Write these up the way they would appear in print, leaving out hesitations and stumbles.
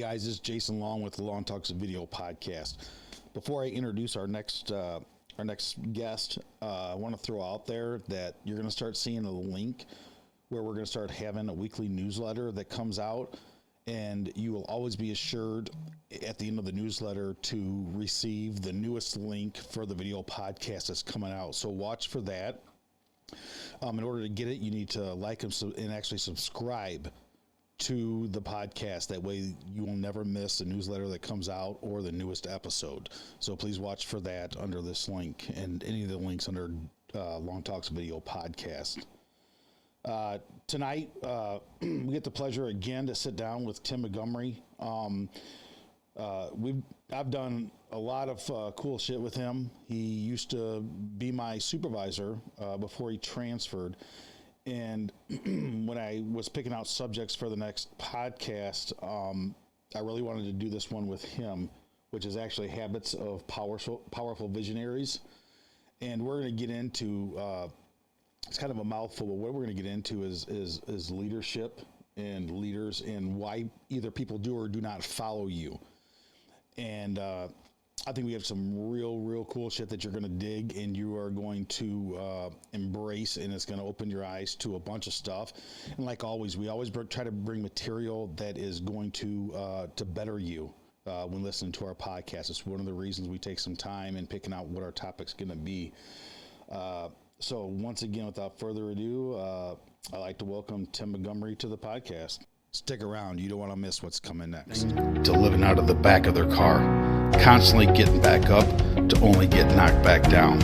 guys, this is Jason Long with the Long Talks Video Podcast. Before I introduce our next guest, I want to throw out there that you're going to start seeing a link where we're going to start having a weekly newsletter that comes out, and you will always be assured at the end of the newsletter to receive the newest link for the video podcast that's coming out. So watch for that. In order to get it, you need to like and actually subscribe to the podcast. That way you will never miss a newsletter that comes out or the newest episode. So please watch for that under this link and any of the links under Long Talks Video Podcast. Tonight, we get the pleasure again to sit down with Tim Montgomery. I've done a lot of cool shit with him. He used to be my supervisor before he transferred. And when I was picking out subjects for the next podcast, I really wanted to do this one with him, which is actually habits of powerful visionaries. And we're going to get into, it's kind of a mouthful, but what we're going to get into is leadership and leaders and why either people do or do not follow you. And I think we have some real cool shit that you're going to dig and you are going to embrace, and it's going to open your eyes to a bunch of stuff. And like always, we always try to bring material that is going to better you when listening to our podcast. It's one of the reasons we take some time in picking out what our topic's going to be. So once again, without further ado, I'd like to welcome Tim Montgomery to the podcast. Stick around. You don't want to miss what's coming next. To living out of the back of their car, constantly getting back up to only get knocked back down.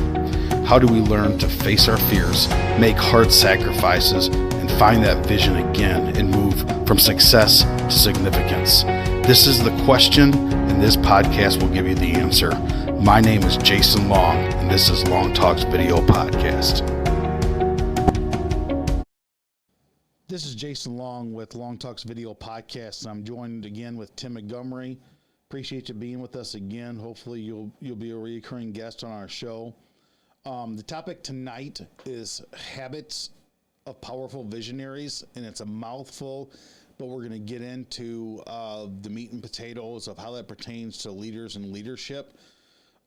How do we learn to face our fears, make hard sacrifices, and find that vision again and move from success to significance? This is the question, and this podcast will give you the answer. My name is Jason Long, and this is Long Talks Video Podcast. This is Jason Long with Long Talks Video Podcast. I'm joined again with Tim Montgomery. Appreciate you being with us again. Hopefully you'll be a recurring guest on our show. The topic tonight is habits of powerful visionaries, and it's a mouthful, but we're going to get into the meat and potatoes of how that pertains to leaders and leadership.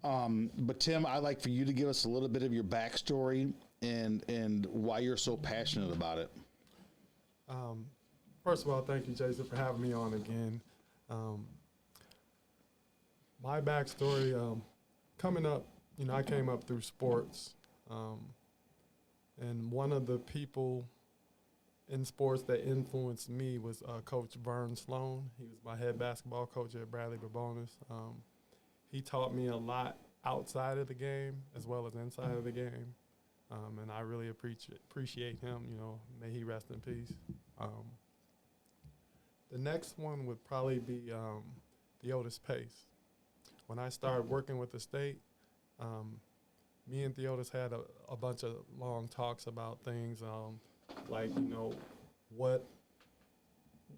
But Tim, I'd like for you to give us a little bit of your backstory and why you're so passionate about it. First of all, thank you, Jason, for having me on again. My backstory, coming up, I came up through sports. And one of the people in sports that influenced me was Coach Vern Sloan. He was my head basketball coach at Bradley Barbonis. He taught me a lot outside of the game as well as inside of the game. And I really appreciate him, may he rest in peace. The next one would probably be Theodis Pace. When I started working with the state, me and Theodis had a bunch of long talks about things like,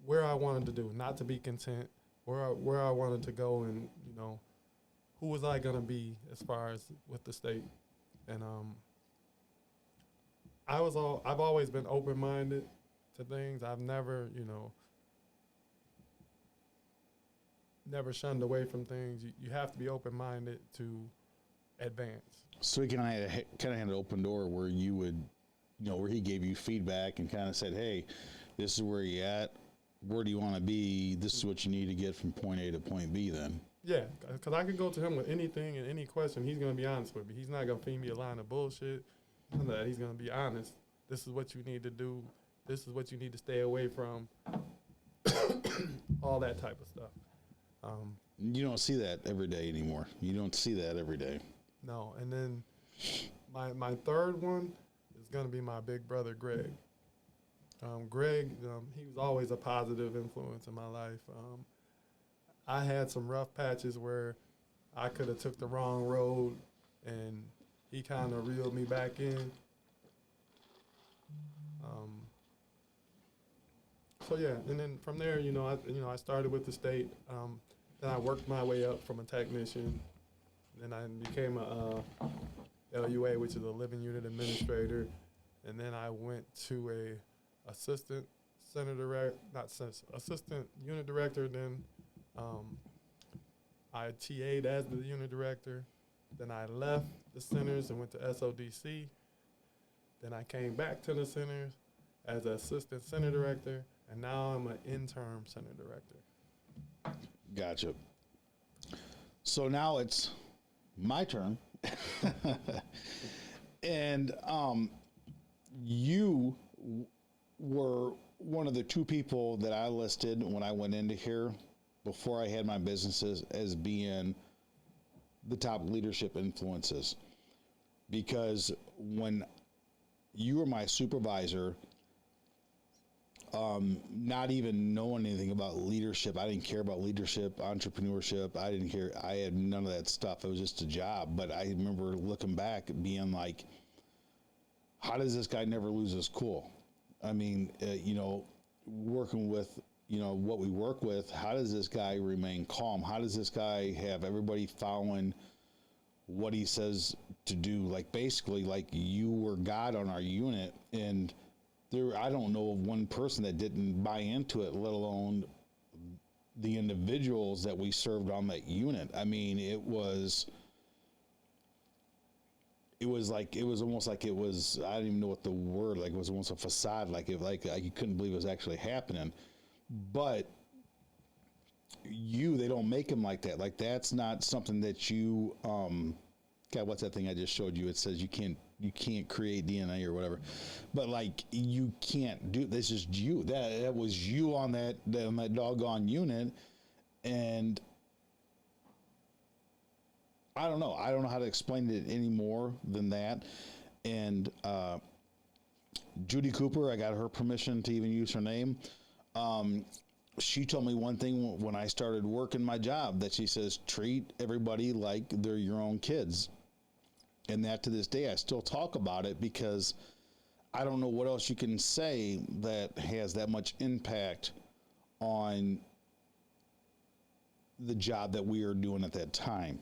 where I wanted to do, not to be content, where I wanted to go, and, who was I going to be as far as with the state. And I've always been open-minded to things. I've never, never shunned away from things. You have to be open-minded to advance. So he kind of had an open door where you would, where he gave you feedback and kind of said, hey, this is where you're at. Where do you want to be? This is what you need to get from point A to point B then. Yeah, because I could go to him with anything and any question. He's going to be honest with me. He's not going to feed me a line of bullshit. That he's going to be honest. This is what you need to do. This is what you need to stay away from. All that type of stuff. You don't see that every day anymore. You don't see that every day. No. And then my third one is going to be my big brother, Greg. Greg, he was always a positive influence in my life. I had some rough patches where I could have took the wrong road, and he kind of reeled me back in. So yeah, and then from there, I started with the state. Then I worked my way up from a technician. Then I became a LUA, which is a living unit administrator. And then I went to a assistant unit director, then I TA'd as the unit director. Then I left the centers and went to SODC. Then I came back to the centers as an assistant center director, and now I'm an interim center director. Gotcha. So now it's my turn. And you were one of the two people that I listed when I went into here before I had my businesses as being the top leadership influences. Because when you were my supervisor, not even knowing anything about leadership, I didn't care about leadership, entrepreneurship. I had none of that stuff. It was just a job. But I remember looking back being like, how does this guy never lose his cool? I mean, working with, what we work with, how does this guy remain calm? How does this guy have everybody following what he says to do? Like, basically, like you were God on our unit, and I don't know of one person that didn't buy into it, let alone the individuals that we served on that unit. I mean, it was almost like it was, I don't even know what the word, like it was almost a facade, like you couldn't believe it was actually happening. But they don't make them like that. Like, that's not something that you, God, what's that thing I just showed you? It says you can't create DNA or whatever, but like you can't do this. Is you that was you on that doggone unit, and I don't know how to explain it any more than that. And Judy Cooper, I got her permission to even use her name. She told me one thing when I started working my job, that she says, treat everybody like they're your own kids. And that to this day, I still talk about it, because I don't know what else you can say that has that much impact on the job that we were doing at that time,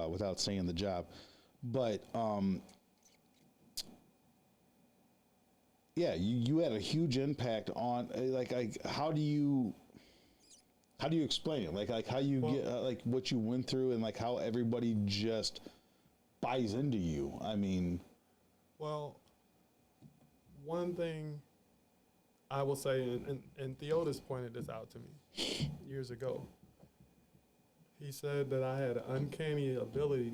without saying the job. But yeah, you had a huge impact on, like how do you explain it? Like how you get like what you went through, and like how everybody just buys into you. I mean, well, one thing I will say, and Theodis pointed this out to me years ago. He said that I had an uncanny ability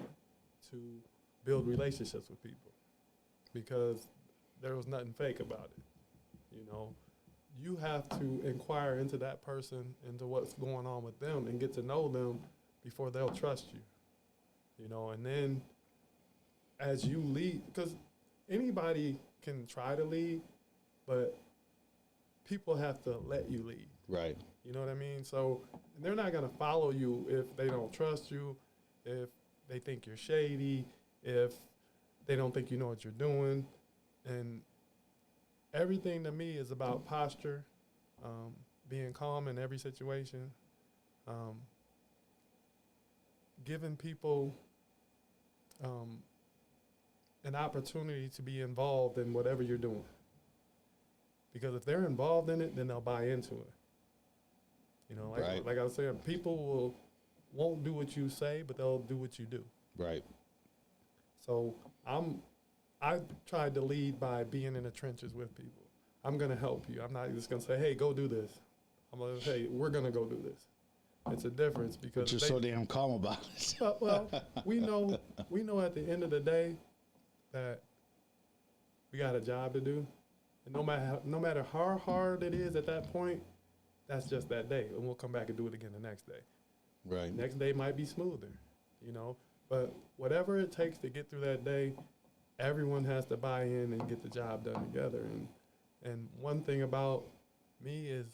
to build relationships with people, because there was nothing fake about it. You have to inquire into that person, into what's going on with them, and get to know them before they'll trust you. And then as you lead, because anybody can try to lead, but people have to let you lead. right. You know what I mean? So they're not going to follow you if they don't trust you, if they think you're shady, if they don't think you know what you're doing. And everything to me is about posture, being calm in every situation, giving people an opportunity to be involved in whatever you're doing. Because if they're involved in it, then they'll buy into it. Right. Like I was saying, people won't do what you say, but they'll do what you do. Right. So I tried to lead by being in the trenches with people. I'm going to help you. I'm not just going to say, hey, go do this. I'm going to say, hey, we're going to go do this. It's a difference, because But you're so damn calm about it. well, we know at the end of the day that we got a job to do. And no matter how hard it is at that point, that's just that day. And we'll come back and do it again the next day. Right. Next day might be smoother, But whatever it takes to get through that day, everyone has to buy in and get the job done together. And one thing about me is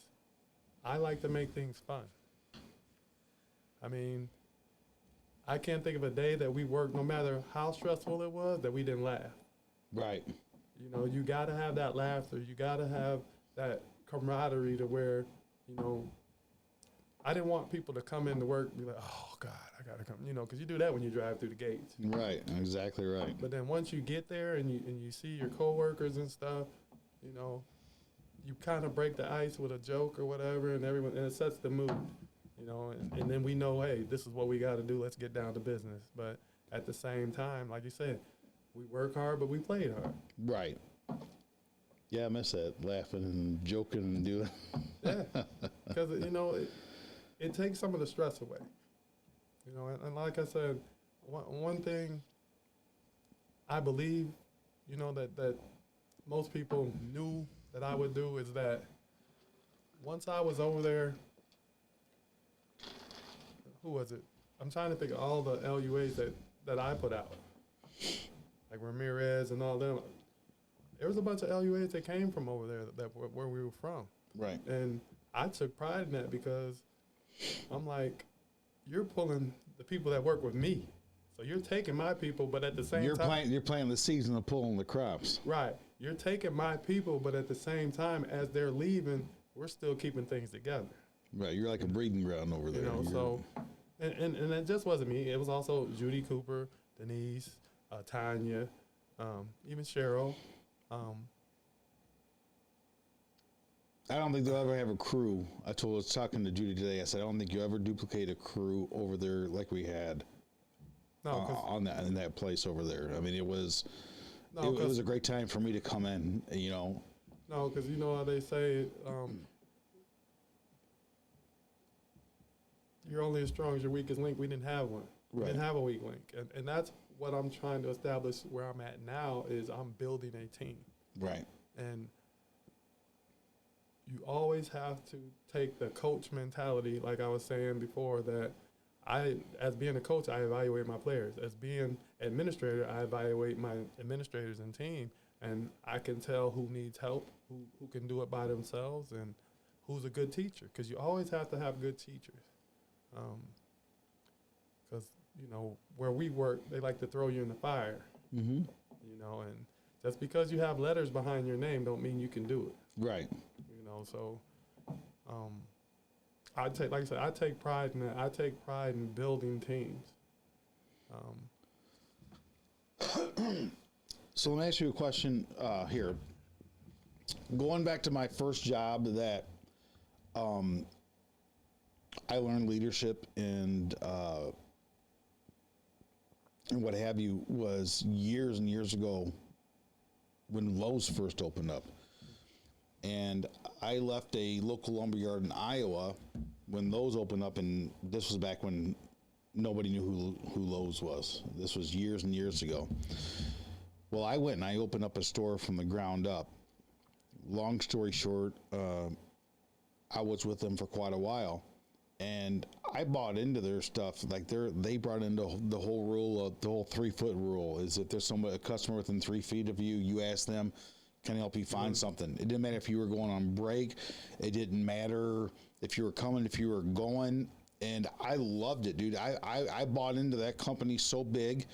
I like to make things fun. I mean, I can't think of a day that we worked, no matter how stressful it was, that we didn't laugh. Right. You got to have that laughter. You got to have that camaraderie to where, I didn't want people to come into work and be like, oh, God, I got to come, because you do that when you drive through the gates. Right. Exactly right. But then once you get there and you see your coworkers and stuff, you kind of break the ice with a joke or whatever, and it sets the mood. you know, and then we know, hey, this is what we got to do. Let's get down to business. But at the same time, like you said, we work hard, but we played hard. Right. Yeah, I miss that, laughing and joking and doing. Yeah, because, you know, it takes some of the stress away. You know, and like I said, one thing I believe, you know, that most people knew that I would do is that once I was over there, who was it? I'm trying to think of all the LUAs that I put out, like Ramirez and all them. There was a bunch of LUAs that came from over there that were where we were from. Right. And I took pride in that because I'm like, you're pulling the people that work with me. So you're taking my people, but at the same time. You're playing the season of pulling the crops. Right. You're taking my people, but at the same time, as they're leaving, we're still keeping things together. Right. You're like a breeding ground over there. You know, so, and it just wasn't me. It was also Judy Cooper, Denise, Tanya, even Cheryl. I don't think they'll ever have a crew. I was talking to Judy today. I said, I don't think you'll ever duplicate a crew over there like we had in that place over there. I mean, it was a great time for me to come in, you know. No, because you know how they say, you're only as strong as your weakest link. We didn't have one. We didn't have a weak link. And that's what I'm trying to establish where I'm at now is I'm building a team. Right. And you always have to take the coach mentality, like I was saying before, that as being a coach, I evaluate my players. As being administrator, I evaluate my administrators and team, and I can tell who needs help, who can do it by themselves, and who's a good teacher, because you always have to have good teachers. Because, you know, where we work, they like to throw you in the fire. Mm-hmm. You know, and just because you have letters behind your name don't mean you can do it. Right. You know, so I take pride in that. I take pride in building teams. So let me ask you a question here. Going back to my first job that I learned leadership and what have you was years and years ago when Lowe's first opened up. And I left a local lumberyard in Iowa when Lowe's opened up, and this was back when nobody knew who Lowe's was. This was years and years ago. Well, I went and I opened up a store from the ground up. Long story short, I was with them for quite a while, and I bought into their stuff. Like they brought into the whole rule of the whole 3-foot rule is if there's a customer within 3 feet of you, you ask them, can I help you find something? It didn't matter if you were going on break. It didn't matter if you were coming, if you were going. And I loved it, dude. I bought into that company so big.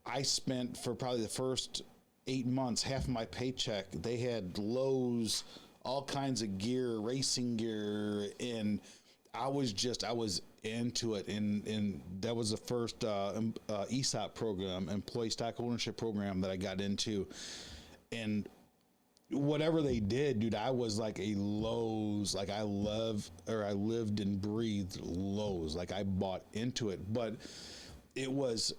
I spent for probably the first 8 months, half of my paycheck. They had Lowe's, all kinds of gear, racing gear. And I was into it. And that was the first ESOP program, employee stock ownership program that I got into. And whatever they did, dude, I was like a Lowe's, like I lived and breathed Lowe's. Like I bought into it, but it was,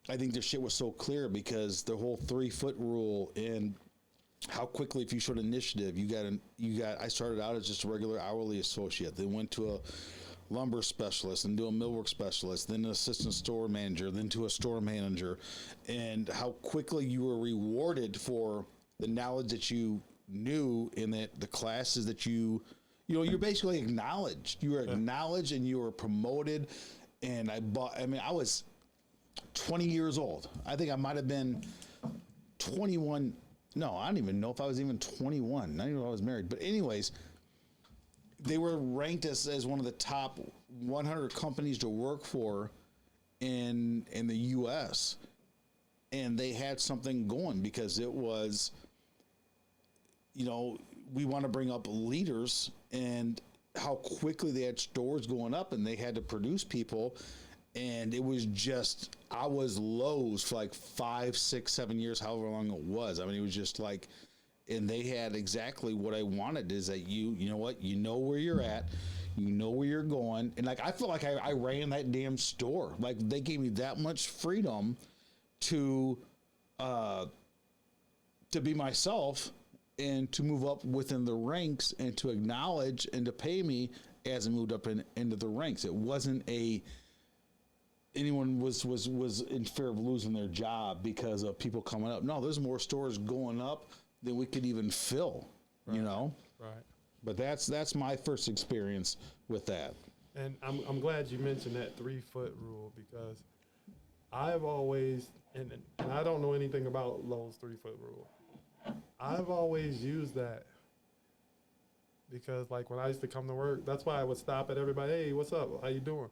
I think the shit was so clear because the whole 3-foot rule and how quickly, if you showed initiative, I started out as just a regular hourly associate, then went to a lumber specialist, then to a millwork specialist, then an assistant store manager, then to a store manager, and how quickly you were rewarded for the knowledge that you knew in the classes that you're basically acknowledged. You were acknowledged and you were promoted. And I was 20 years old. I think I might have been 21. No, I don't even know if I was even 21. Not even if I was married. But anyways, they were ranked as one of the top 100 companies to work for in the U.S. And they had something going because it was, we want to bring up leaders and how quickly they had stores going up and they had to produce people. And it was just, I was Lowe's for like 5, 6, 7 years, however long it was. I mean, it was just like, and they had exactly what I wanted is that you know what, you know where you're at, You know where you're going. And like, I feel like I ran that damn store. Like, they gave me that much freedom to be myself and to move up within the ranks and to acknowledge and to pay me as I moved up into the ranks. It wasn't anyone was in fear of losing their job because of people coming up. No, there's more stores going up than we could even fill, you know? Right. But that's my first experience with that. And I'm glad you mentioned that 3-foot rule, because I've always, and I don't know anything about Lowe's 3-foot rule. I've always used that because, like, when I used to come to work, that's why I would stop at everybody. Hey, what's up? How you doing?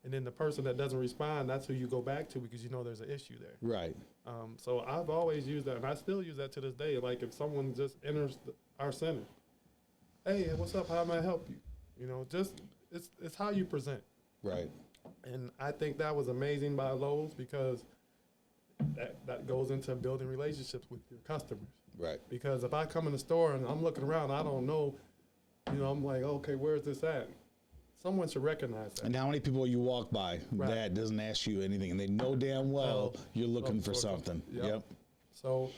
And then the person that doesn't respond, that's who you go back to, because you know there's an issue there. Right. So I've always used that, and I still use that to this day. Like, if someone just enters our center, hey, what's up? How may I help you? You know, just it's how you present. Right. And I think that was amazing by Lowe's, because that goes into building relationships with your customers. Right. Because if I come in the store and I'm looking around, I don't know, you know, I'm like, okay, where's this at? Someone should recognize that. And how many people you walk by that doesn't ask you anything, and they know damn well you're looking for something. Yep. So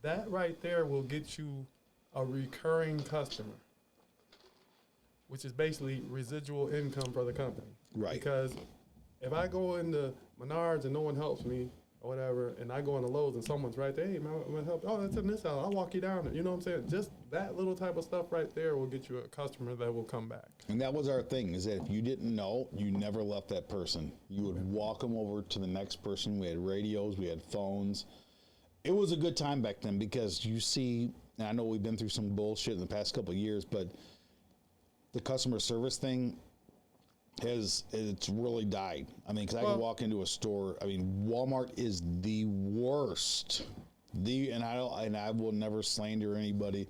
that right there will get you a recurring customer, which is basically residual income for the company. Right. Because if I go into Menards and no one helps me or whatever, and I go into Lowe's and someone's right there, hey, man, I'm gonna help. Oh, that's in this aisle. I'll walk you down there. You know what I'm saying? Just that little type of stuff right there will get you a customer that will come back. And that was our thing, is that if you didn't know, you never left that person. You would walk them over to the next person. We had radios, we had phones. It was a good time back then, because you see, and I know we've been through some bullshit in the past couple of years, but the customer service thing it's really died. I mean, because I could walk into a store. I mean, Walmart is the worst. And I will never slander anybody,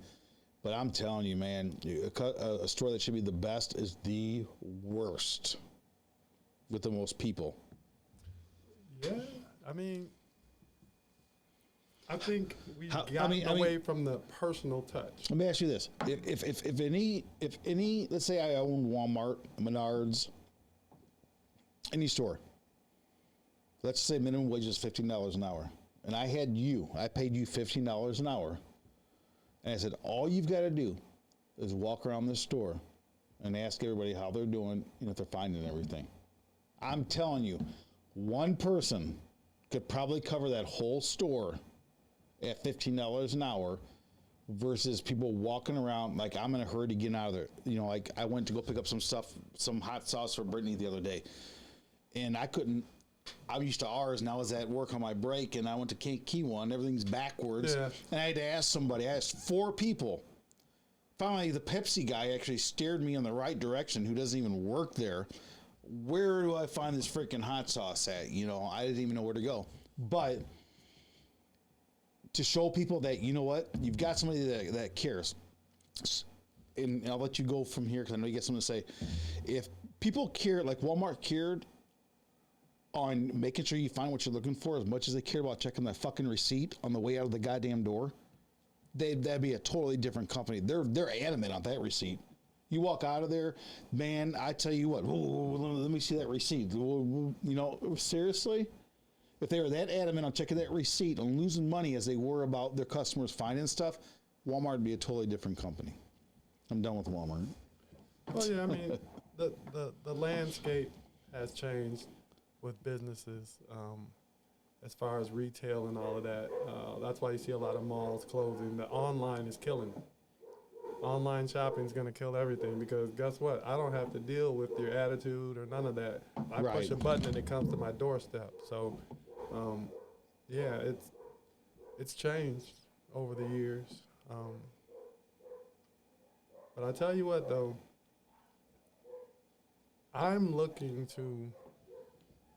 but I'm telling you, man, a store that should be the best is the worst with the most people. Yeah, I mean, I think we've gotten away from the personal touch. Let me ask you this: if any, let's say I own Walmart, Menards, any store. Let's say minimum wage is $15 an hour, and I paid you $15 an hour, and I said, all you've got to do is walk around this store and ask everybody how they're doing and if they're finding everything. I'm telling you, one person could probably cover that whole store at $15 an hour, versus people walking around like I'm in a hurry to get out of there. You know, like I went to go pick up some stuff, some hot sauce for Brittany the other day, and I'm used to ours, and I was at work on my break, and I went to Key One. Everything's backwards, and I had to ask somebody. I asked 4 people. Finally, the Pepsi guy actually steered me in the right direction, who doesn't even work there. Where do I find this freaking hot sauce at? You know, I didn't even know where to go. But to show people that, you know what, you've got somebody that cares. And I'll let you go from here, because I know you got something to say. If people care, like Walmart cared on making sure you find what you're looking for as much as they care about checking that fucking receipt on the way out of the goddamn door, that'd be a totally different company. They're adamant on that receipt. You walk out of there, man, I tell you what, let me see that receipt. You know, seriously? If they were that adamant on checking that receipt and losing money as they were about their customers finding stuff, Walmart would be a totally different company. I'm done with Walmart. Well, yeah, I mean, the landscape has changed with businesses as far as retail and all of that. That's why you see a lot of malls closing. The online is killing it. Online shopping is going to kill everything, because guess what? I don't have to deal with your attitude or none of that. I push a button and it comes to my doorstep. So, yeah, it's changed over the years. But I tell you what, though, I'm looking to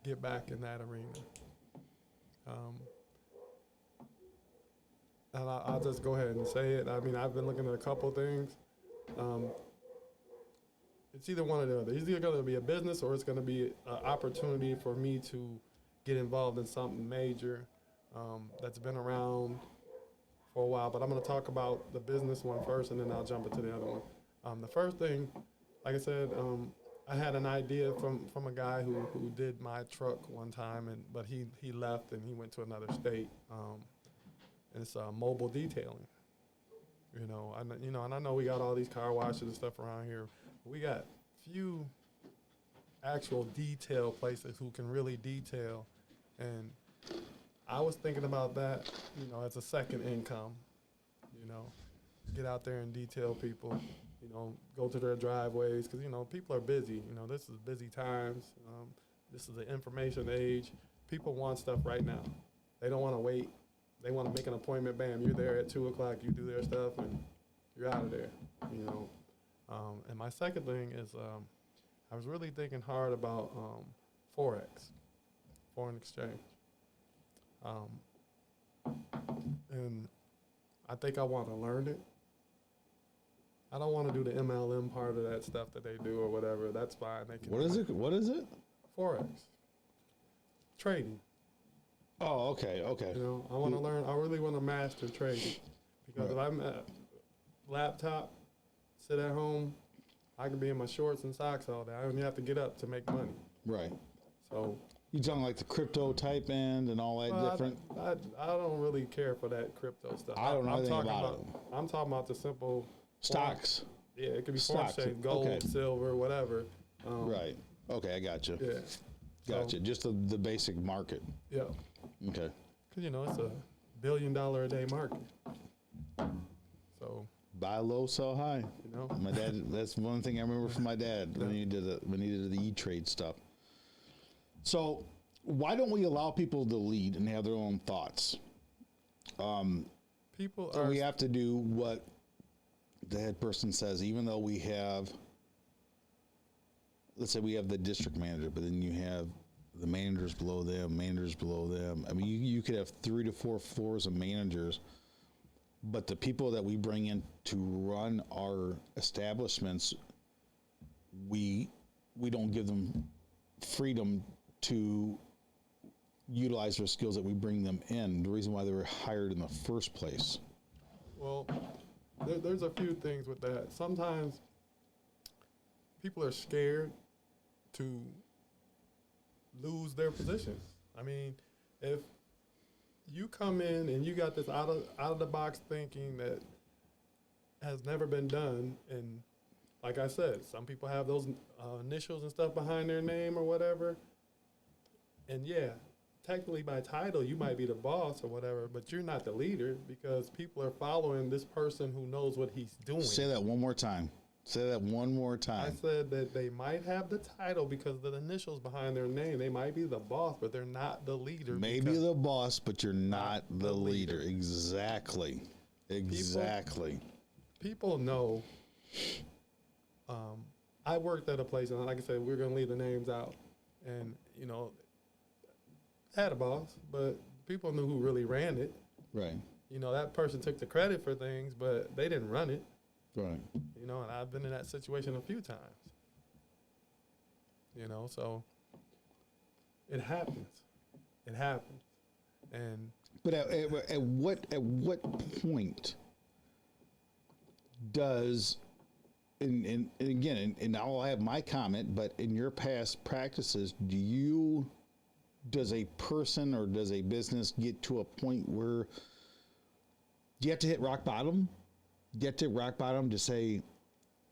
get back in that arena. And I'll just go ahead and say it. I mean, I've been looking at a couple things. It's either one or the other. It's either going to be a business, or it's going to be an opportunity for me to get involved in something major that's been around for a while. But I'm going to talk about the business one first, and then I'll jump into the other one. The first thing like I said, I had an idea from a guy who did my truck one time, but he left and he went to another state. And it's mobile detailing. And I know we got all these car washes and stuff around here. But we got few actual detail places who can really detail. And I was thinking about that, as a second income. Get out there and detail people. Go to their driveways because people are busy. This is busy times. This is the information age. People want stuff right now. They don't want to wait. They want to make an appointment. Bam, you're there at 2:00. You do their stuff, and you're out of there. And my second thing is, I was really thinking hard about forex, foreign exchange, and I think I want to learn it. I don't want to do the MLM part of that stuff that they do or whatever. That's fine. They can. What is it? What is it? Forex. Trading. Oh, okay. I want to learn. I really want to master trading because if I'm at laptop, sit at home, I can be in my shorts and socks all day. I don't have to get up to make money. Right. So you talking like the crypto type end and all that different? I don't really care for that crypto stuff. I don't know anything about it. I'm talking about the simple stocks. Yeah, it could be foreign exchange, gold, silver, whatever. Right. Okay, I got you. Yeah. Gotcha. Just the basic market. Yeah. Okay. Because it's $1 billion a day market. So buy low, sell high. My dad. That's one thing I remember from my dad when he did the E-Trade stuff. So why don't we allow people to lead and have their own thoughts? We have to do what the head person says, even though we have, let's say we have the district manager, but then you have the managers below them. I mean, you could have 3 to 4 floors of managers, but the people that we bring in to run our establishments, we don't give them freedom to utilize their skills that we bring them in. The reason why they were hired in the first place. Well, there's a few things with that. Sometimes people are scared to lose their positions. I mean, if you come in and you got this out of the box thinking that has never been done, and like I said, some people have those initials and stuff behind their name or whatever, and yeah, technically by title you might be the boss or whatever, but you're not the leader because people are following this person who knows what he's doing. Say that one more time. I said that they might have the title because of the initials behind their name. They might be the boss, but they're not the leader. Maybe the boss, but you're not the leader. Exactly. People know. I worked at a place, and like I said, we're going to leave the names out. And, had a boss, but people knew who really ran it. Right. That person took the credit for things, but they didn't run it. Right. And I've been in that situation a few times. So it happens. And but at what point does and again and I'll have my comment, but in your past practices, does a person or does a business get to a point where you have to hit rock bottom? Get to rock bottom to say,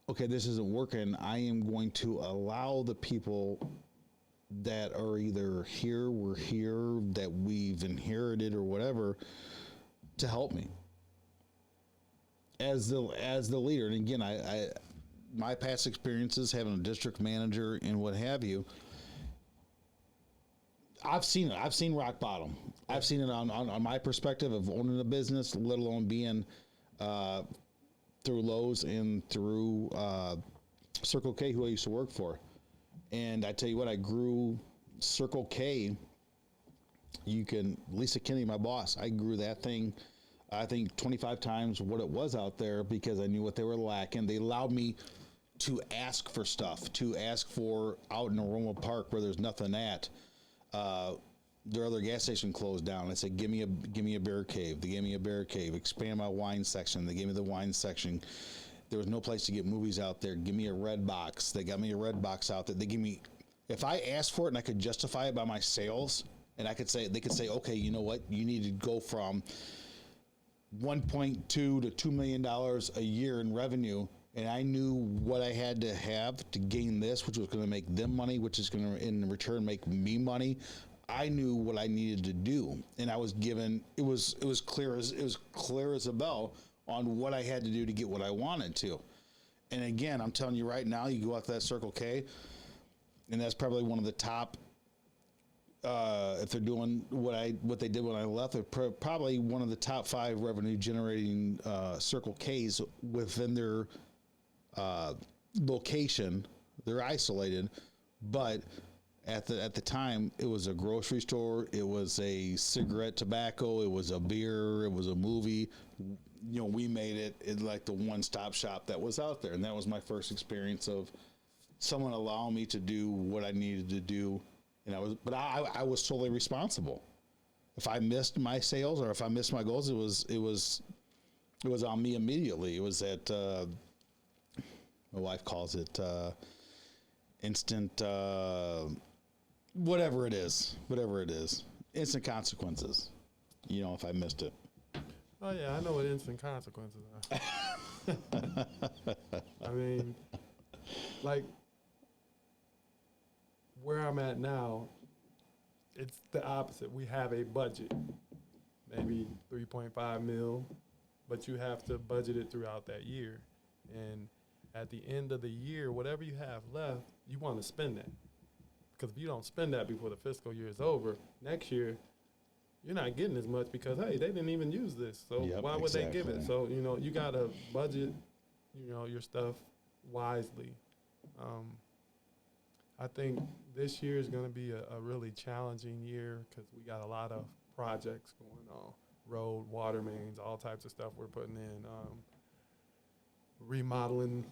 okay, this isn't working. I am going to allow the people that are either we're here, that we've inherited or whatever, to help me as the leader. And again, I my past experiences having a district manager and what have you, I've seen it. I've seen rock bottom. I've seen it on my perspective of owning a business, let alone being through Lowe's and through Circle K, who I used to work for. And I tell you what, I grew Circle K. Lisa Kinney, my boss, I grew that thing, I think 25 times what it was out there because I knew what they were lacking. They allowed me to ask for stuff, to ask for out in Aroma Park where there's nothing at. Their other gas station closed down. I said, give me a bear cave. They gave me a bear cave. Expand my wine section. They gave me the wine section. There was no place to get movies out there. Give me a red box. They got me a red box out there. They give me, if I asked for it and I could justify it by my sales, and they could say, okay, you know what? You need to go from 1.2 to $2 million a year in revenue. And I knew what I had to have to gain this, which was going to make them money, which is going to, in return, make me money. I knew what I needed to do, and I was given. It was clear as a bell on what I had to do to get what I wanted to. And again, I'm telling you right now, you go out to that Circle K, and that's probably one of the top. If they're doing what they did when I left, they're probably one of the top 5 revenue generating Circle Ks within their location. They're isolated, but at the time, it was a grocery store, it was a cigarette tobacco, it was a beer, it was a movie. You know, we made it like the one-stop shop that was out there, and that was my first experience of someone allowing me to do what I needed to do. And I was totally responsible. If I missed my sales or if I missed my goals, it was on me immediately. It was at my wife calls it instant whatever it is, instant consequences. You know, if I missed it. Oh yeah, I know what instant consequences are. I mean, like where I'm at now, it's the opposite. We have a budget, maybe 3.5 mil, but you have to budget it throughout that year. And at the end of the year, whatever you have left, you want to spend that. Because if you don't spend that before the fiscal year is over, next year, you're not getting as much because, hey, they didn't even use this. So why would they give it? So, you know, you got to budget, you know, your stuff wisely. I think this year is going to be a really challenging year because we got a lot of projects going on, road, water mains, all types of stuff we're putting in, remodeling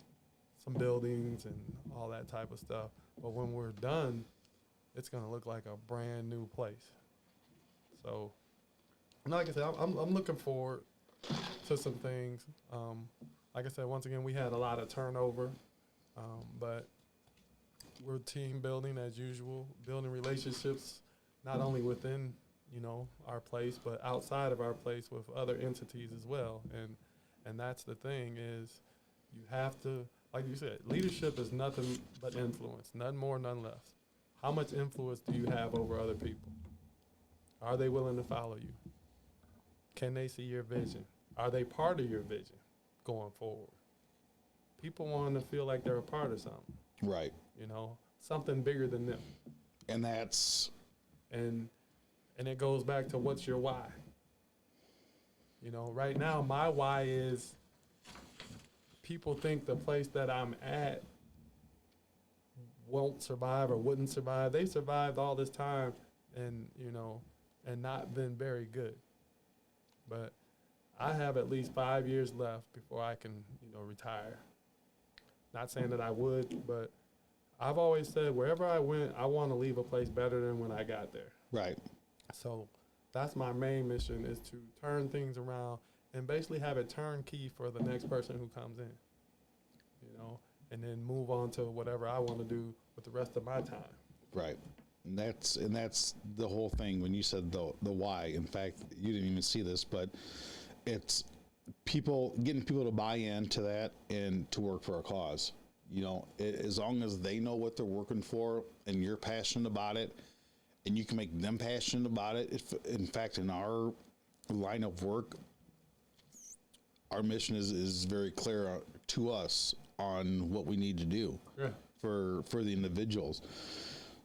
some buildings and all that type of stuff. But when we're done, it's going to look like a brand new place. So, like I said, I'm looking forward to some things. Like I said, once again, we had a lot of turnover, but we're team building as usual, building relationships not only within, you know, our place, but outside of our place with other entities as well. And that's the thing is you have to, like you said, leadership is nothing but influence, none more, none less. How much influence do you have over other people? Are they willing to follow you? Can they see your vision? Are they part of your vision going forward? People want to feel like they're a part of something. Right. You know, something bigger than them. And that's... And it goes back to what's your why? You know, right now, my why is people think the place that I'm at won't survive or wouldn't survive. They survived all this time and, you know, and not been very good. But I have at least 5 years left before I can, you know, retire. Not saying that I would, but I've always said wherever I went, I want to leave a place better than when I got there. Right. So that's my main mission, is to turn things around and basically have it turnkey for the next person who comes in, you know, and then move on to whatever I want to do with the rest of my time. Right. And that's the whole thing when you said the why. In fact, you didn't even see this, but it's getting people to buy into that and to work for a cause. You know, as long as they know what they're working for and you're passionate about it and you can make them passionate about it. If, in fact, in our line of work, our mission is very clear to us on what we need to do for the individuals.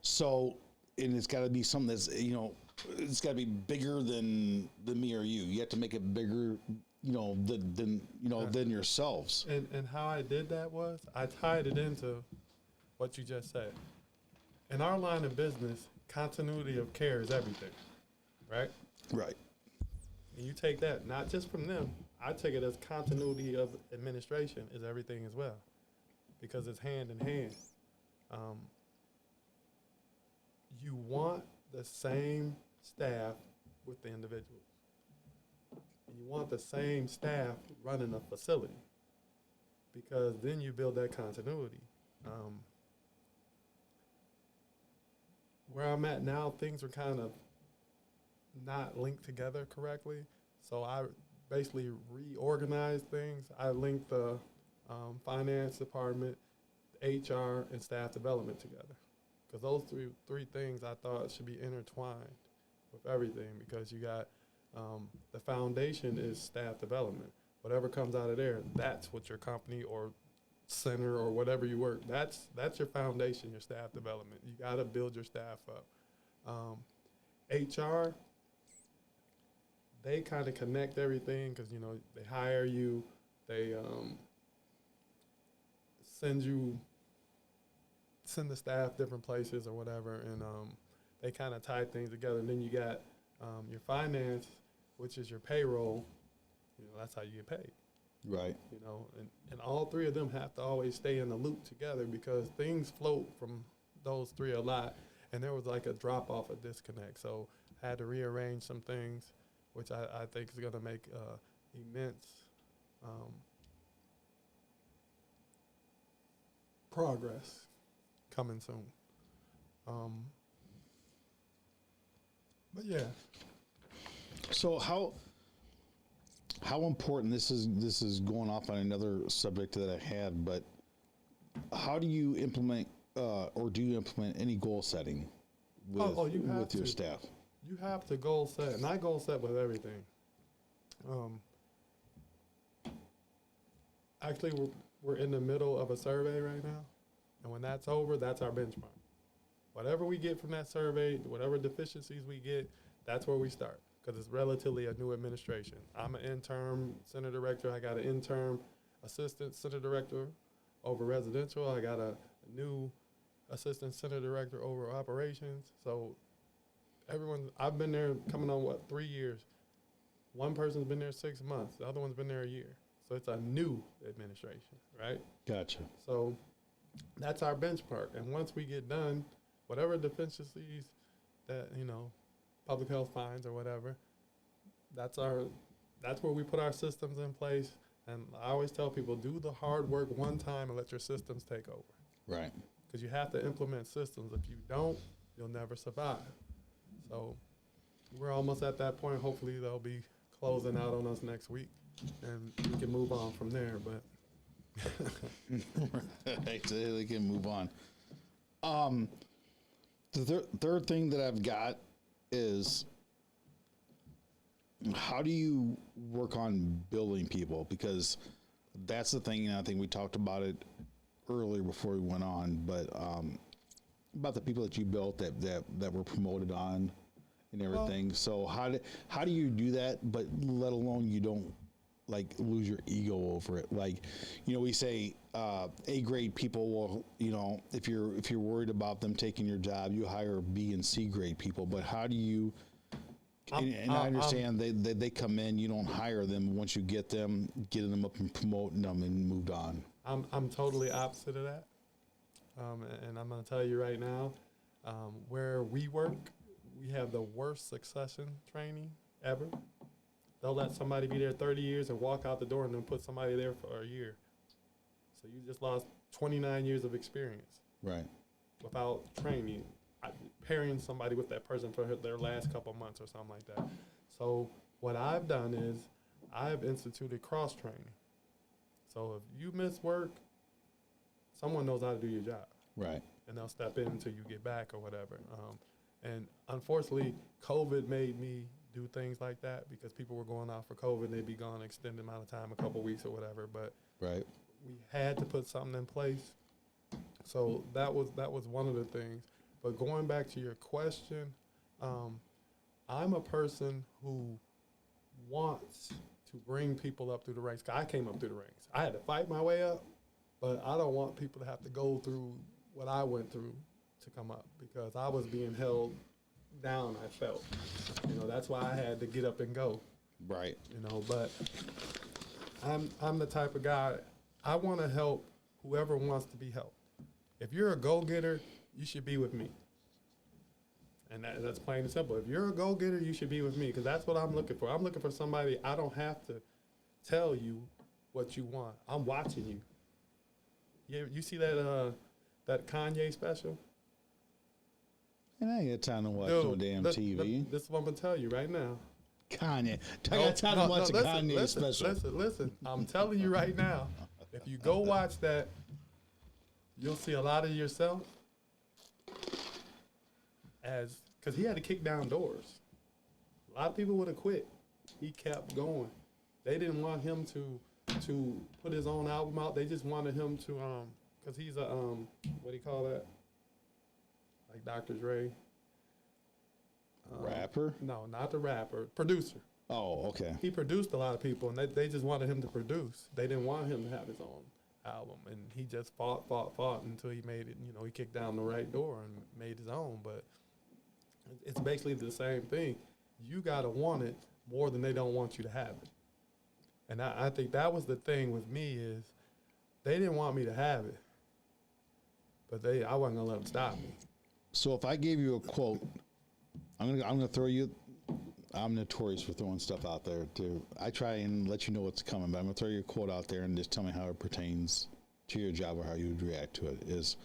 So, and it's got to be something that's, you know, it's got to be bigger than me or you. You have to make it bigger, you know, than yourselves. And how I did that was I tied it into what you just said. In our line of business, continuity of care is everything, right? Right. And you take that, not just from them, I take it as continuity of administration is everything as well, because it's hand in hand. You want the same staff with the individuals. And you want the same staff running a facility, because then you build that continuity. Where I'm at now, things are kind of not linked together correctly. So I basically reorganized things. I linked the finance department, HR, and staff development together. Because those three things I thought should be intertwined with everything, because you got the foundation is staff development. Whatever comes out of there, that's what your company or center or whatever you work, that's your foundation, your staff development. You got to build your staff up. HR, they kind of connect everything because, you know, they hire you, they send the staff different places or whatever, and they kind of tie things together. And then you got your finance, which is your payroll. You know, that's how you get paid. Right. You know, and all three of them have to always stay in the loop together, because things float from those three a lot. And there was like a drop off, a disconnect. So I had to rearrange some things, which I think is going to make immense progress coming soon. But yeah. So how important, this is going off on another subject that I had, but how do you implement or do you implement any goal setting with your staff? You have to goal set, and I goal set with everything. Actually, we're in the middle of a survey right now, and when that's over, that's our benchmark. Whatever we get from that survey, whatever deficiencies we get, that's where we start, because it's relatively a new administration. I'm an interim center director. I got an interim assistant center director over residential. I got a new assistant center director over operations. So I've been there coming on 3 years. One person's been there 6 months. The other one's been there a year. So it's a new administration, right? Gotcha. So that's our benchmark. And once we get done, whatever deficiencies that, you know, public health finds or whatever, that's where we put our systems in place. And I always tell people, do the hard work one time and let your systems take over. Right. Because you have to implement systems. If you don't, you'll never survive. So we're almost at that point. Hopefully they'll be closing out on us next week, and we can move on from there. But they can move on. The third thing that I've got is, how do you work on building people? Because that's the thing, and I think we talked about it earlier before we went on, but about the people that you built that were promoted on and everything. So how do you do that, but let alone you don't like lose your ego over it? Like, you know, we say A grade people will, you know, if you're worried about them taking your job, you hire B and C grade people. But how do you? And I understand they come in, you don't hire them. Once you get them, getting them up and promoting them and moved on. I'm totally opposite of that. And I'm going to tell you right now, where we work, we have the worst succession training ever. They'll let somebody be there 30 years and walk out the door and then put somebody there for a year. So you just lost 29 years of experience. Right. Without training, pairing somebody with that person for their last couple months or something like that. So what I've done is I've instituted cross-training. So if you miss work, someone knows how to do your job. Right. And they'll step in until you get back or whatever. And unfortunately, COVID made me do things like that, because people were going out for COVID and they'd be gone an extended amount of time, a couple weeks or whatever. But right. We had to put something in place. So that was one of the things. But going back to your question, I'm a person who wants to bring people up through the ranks. I came up through the ranks. I had to fight my way up, but I don't want people to have to go through what I went through to come up, because I was being held down, I felt. You know, that's why I had to get up and go. Right. You know, but I'm the type of guy, I want to help whoever wants to be helped. If you're a go-getter, you should be with me. And that's plain and simple. If you're a go-getter, you should be with me, because that's what I'm looking for. I'm looking for somebody, I don't have to tell you what you want. I'm watching you. You see that Kanye special? And I ain't got time to watch no damn TV. This is what I'm gonna tell you right now. Kanye. I got time to watch a Kanye special. Listen. I'm telling you right now. If you go watch that, you'll see a lot of yourself because he had to kick down doors. A lot of people would have quit. He kept going. They didn't want him to put his own album out. They just wanted him to because he's a what do you call that? Like Dr. Dre. Rapper? No, not the rapper. Producer. Oh, okay. He produced a lot of people, and they just wanted him to produce. They didn't want him to have his own album, and he just fought until he made it. You know, he kicked down the right door and made his own. But it's basically the same thing. You gotta want it more than they don't want you to have it. And I think that was the thing with me is they didn't want me to have it, but I wasn't gonna let them stop me. So if I gave you a quote, I'm gonna throw you. I'm notorious for throwing stuff out there too. I try and let you know what's coming, but I'm gonna throw you a quote out there and just tell me how it pertains to your job or how you would react to it. Is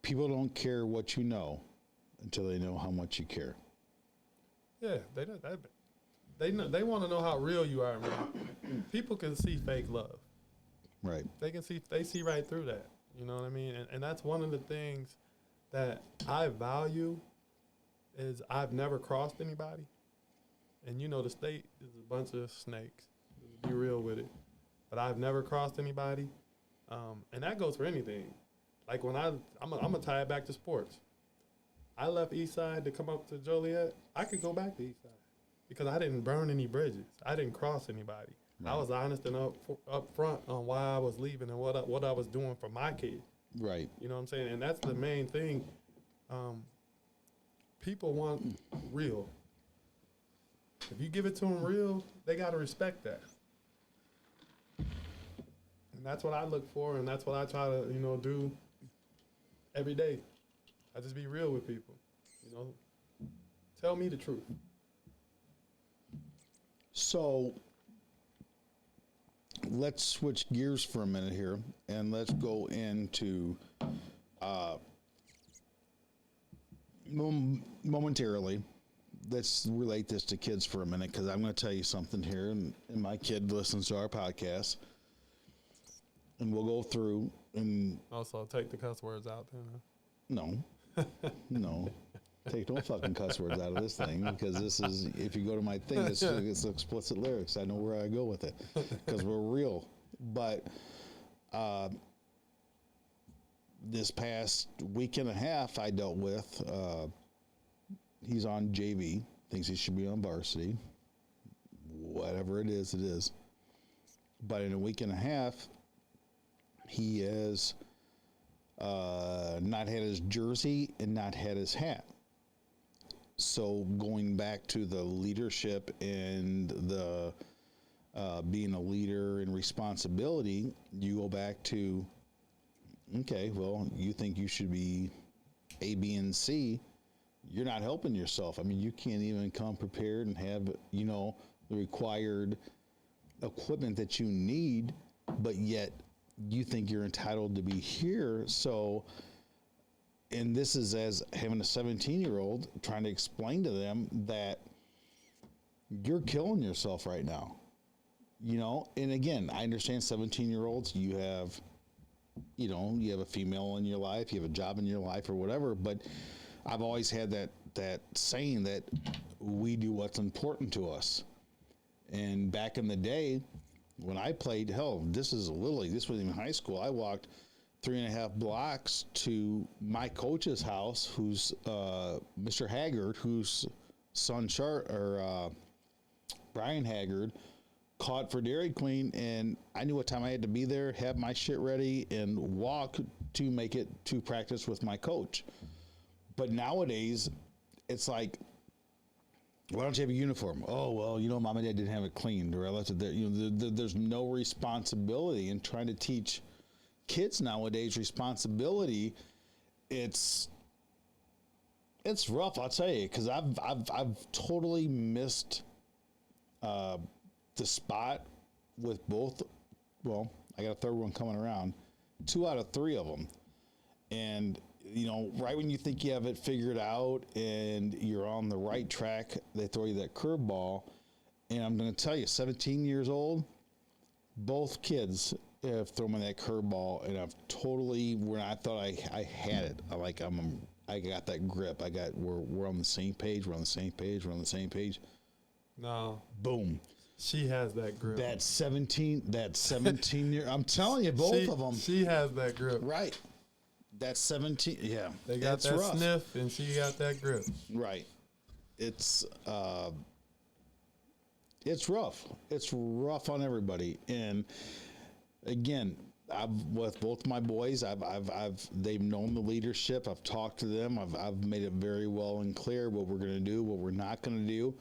people don't care what you know until they know how much you care. Yeah, they want to know how real you are, man. People can see fake love. Right. They see right through that. You know what I mean? And that's one of the things that I value is I've never crossed anybody. And you know the state is a bunch of snakes. Let's be real with it. But I've never crossed anybody. And that goes for anything. Like when I'm gonna tie it back to sports. I left East Side to come up to Joliet. I could go back to East Side because I didn't burn any bridges. I didn't cross anybody. Right. I was honest and up front on why I was leaving and what I was doing for my kid. Right. You know what I'm saying? And that's the main thing. People want real. If you give it to them real, they got to respect that. And that's what I look for, and that's what I try to, do every day. I just be real with people, Tell me the truth. So let's switch gears for a minute here, and let's go into momentarily. Let's relate this to kids for a minute, because I'm going to tell you something here, and my kid listens to our podcast, and we'll go through and also take the cuss words out there. Huh? No. Take no fucking cuss words out of this thing, because this is, if you go to my thing, it's explicit lyrics. I know where I go with it, because we're real. But this past week and a half I dealt with, he's on JV, thinks he should be on varsity. Whatever it is, it is. But in a week and a half, he has not had his jersey and not had his hat. So going back to the leadership and the being a leader and responsibility, you go back to, okay, well, you think you should be A, B, and C. You're not helping yourself. I mean, you can't even come prepared and have, the required equipment that you need, but yet you think you're entitled to be here. So, and this is as having a 17-year-old trying to explain to them that you're killing yourself right now, and again, I understand 17-year-olds, you have a female in your life, you have a job in your life or whatever, but I've always had that saying that we do what's important to us. And back in the day when I played, this is Little League, this wasn't even high school. I walked 3.5 blocks to my coach's house, who's Mr. Haggard, whose son Brian Haggard caught for Dairy Queen, and I knew what time I had to be there, have my shit ready, and walk to make it to practice with my coach. But nowadays, it's like, why don't you have a uniform? Oh, well, mom and dad didn't have it cleaned, or I left it there. There's no responsibility in trying to teach kids nowadays responsibility. It's rough, I'll tell you, because I've totally missed the spot with both. Well, I got a third one coming around, 2 out of 3 of them. And, you know, right when you think you have it figured out and you're on the right track, they throw you that curveball. And I'm going to tell you, 17 years old, both kids have thrown me that curveball, and I've totally, when I thought I had it, I got that grip. We're on the same page. We're on the same page. We're on the same page. No. Boom. She has that grip. That 17 year, I'm telling you, both of them. She has that grip. Right. That 17, yeah. They got that rough. Sniff, and she got that grip. Right. It's rough. It's rough on everybody. And again, with both my boys, they've known the leadership. I've talked to them. I've made it very well and clear what we're going to do, what we're not going to do.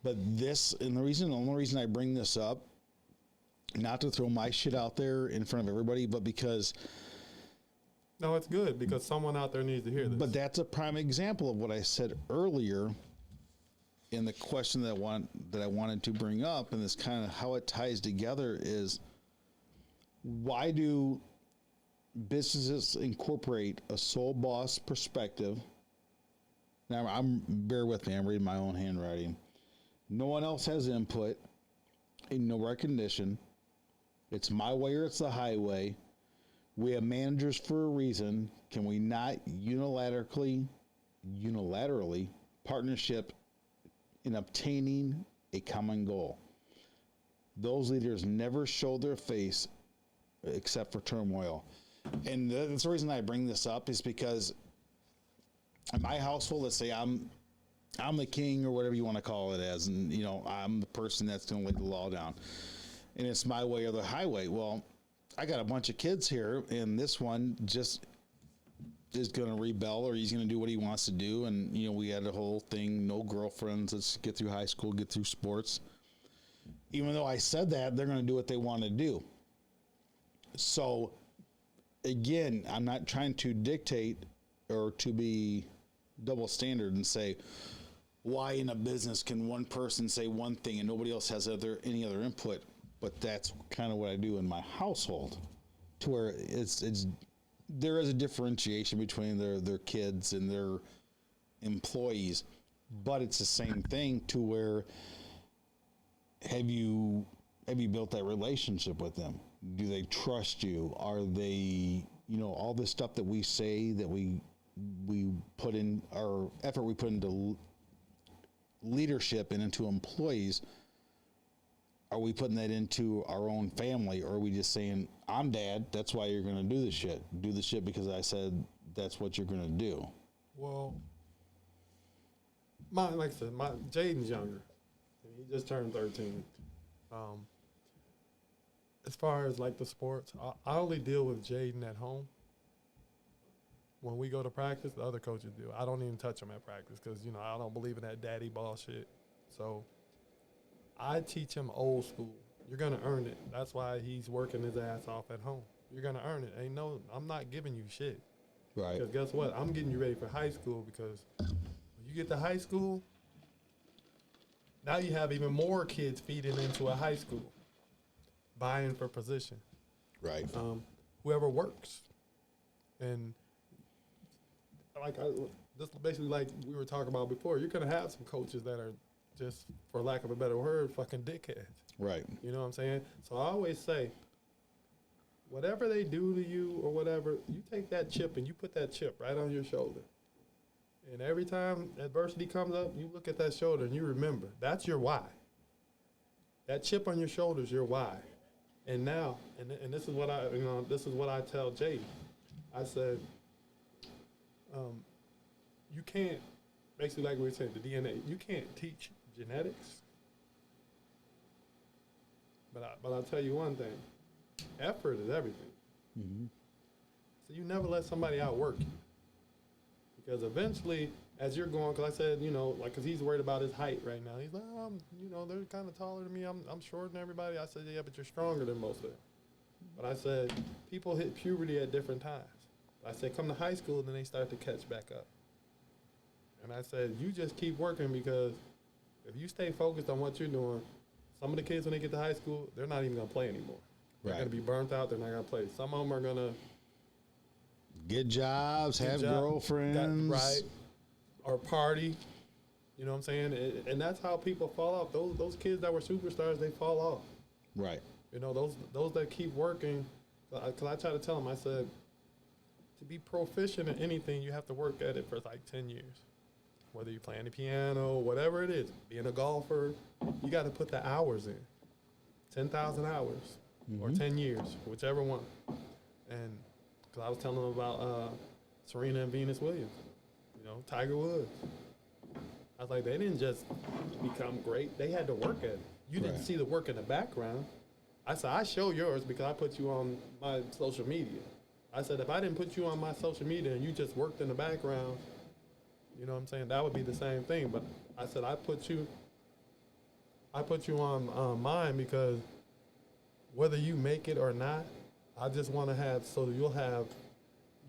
But the only reason I bring this up, not to throw my shit out there in front of everybody, but because. No, it's good because someone out there needs to hear this. But that's a prime example of what I said earlier in the question that I wanted to bring up, and this kind of how it ties together is, why do businesses incorporate a sole boss perspective? Now, bear with me, I'm reading my own handwriting. No one else has input, and no recognition. It's my way or it's the highway. We have managers for a reason. Can we not unilaterally partnership in obtaining a common goal? Those leaders never show their face except for turmoil. And that's the reason I bring this up, is because in my household, let's say I'm the king or whatever you want to call it as, and you know, I'm the person that's going to lay the law down, and it's my way or the highway. Well, I got a bunch of kids here, and this one just is going to rebel, or he's going to do what he wants to do. And, you know, we had a whole thing, no girlfriends, let's get through high school, get through sports. Even though I said that, they're going to do what they want to do. So, again, I'm not trying to dictate or to be double standard and say, why in a business can one person say one thing and nobody else has any other input? But that's kind of what I do in my household, to where there is a differentiation between their kids and their employees, but it's the same thing, to where have you built that relationship with them? Do they trust you? Are they, you know, all this stuff that we say, that we put in our effort, we put into leadership and into employees, are we putting that into our own family, or are we just saying, I'm dad, that's why you're going to do this shit. Do the shit because I said that's what you're going to do. Well, like I said, Jaden's younger. He just turned 13. As far as like the sports, I only deal with Jaden at home. When we go to practice, the other coaches do. I don't even touch him at practice because, you know, I don't believe in that daddy ball shit. So I teach him old school. You're going to earn it. That's why he's working his ass off at home. You're going to earn it. I'm not giving you shit. Right. Because guess what? I'm getting you ready for high school, because when you get to high school, now you have even more kids feeding into a high school, vying for position. Right. Whoever works. And this basically, like we were talking about before, you're going to have some coaches that are just, for lack of a better word, fucking dickheads. Right. You know what I'm saying? So I always say, whatever they do to you or whatever, you take that chip and you put that chip right on your shoulder. And every time adversity comes up, you look at that shoulder and you remember, that's your why. That chip on your shoulder is your why. And now, and this is what I tell Jay. I said, you can't, basically like we were saying, the DNA, you can't teach genetics. But I'll tell you one thing, effort is everything. Mm-hmm. So you never let somebody outwork you. Because eventually, as you're going, because I said, you know, like, because he's worried about his height right now. He's like, you know, they're kind of taller than me. I'm shorter than everybody. I said, yeah, but you're stronger than most of them. But I said, people hit puberty at different times. I said, come to high school, and then they start to catch back up. And I said, you just keep working, because if you stay focused on what you're doing, some of the kids, when they get to high school, they're not even going to play anymore. They're Right. going to be burnt out. They're not going to play. Some of them are going to Get jobs, have girlfriends. right, or party. You know what I'm saying? And that's how people fall off. Those kids that were superstars, they fall off. Right. You know, those that keep working. Because I try to tell them, I said, to be proficient in anything, you have to work at it for like 10 years. Whether you're playing the piano, whatever it is, being a golfer, you got to put the hours in. 10,000 hours or 10 years, whichever one. And because I was telling them about Serena and Venus Williams, you know, Tiger Woods. I was like, they didn't just become great. They had to work at it. You didn't Right. see the work in the background. I said, I show yours because I put you on my social media. I said, if I didn't put you on my social media and you just worked in the background, you know what I'm saying, that would be the same thing. But I said, I put you on mine because whether you make it or not, I just want to have, so you'll have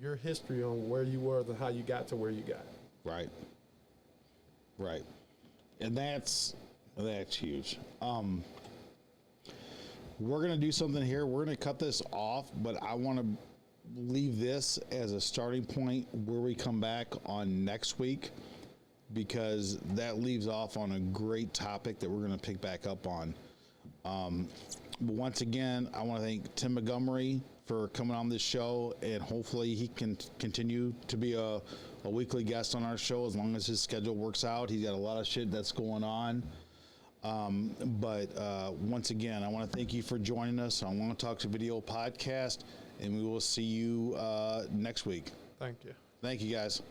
your history on where you were and how you got to where you got. Right. Right. And that's huge. We're going to do something here. We're going to cut this off, but I want to leave this as a starting point where we come back on next week, because that leaves off on a great topic that we're going to pick back up on. But once again, I want to thank Tim Montgomery for coming on this show, and hopefully he can continue to be a weekly guest on our show as long as his schedule works out. He's got a lot of shit that's going on. But once again, I want to thank you for joining us on Long Talks Video Podcast, and we will see you next week. Thank you. Thank you, guys.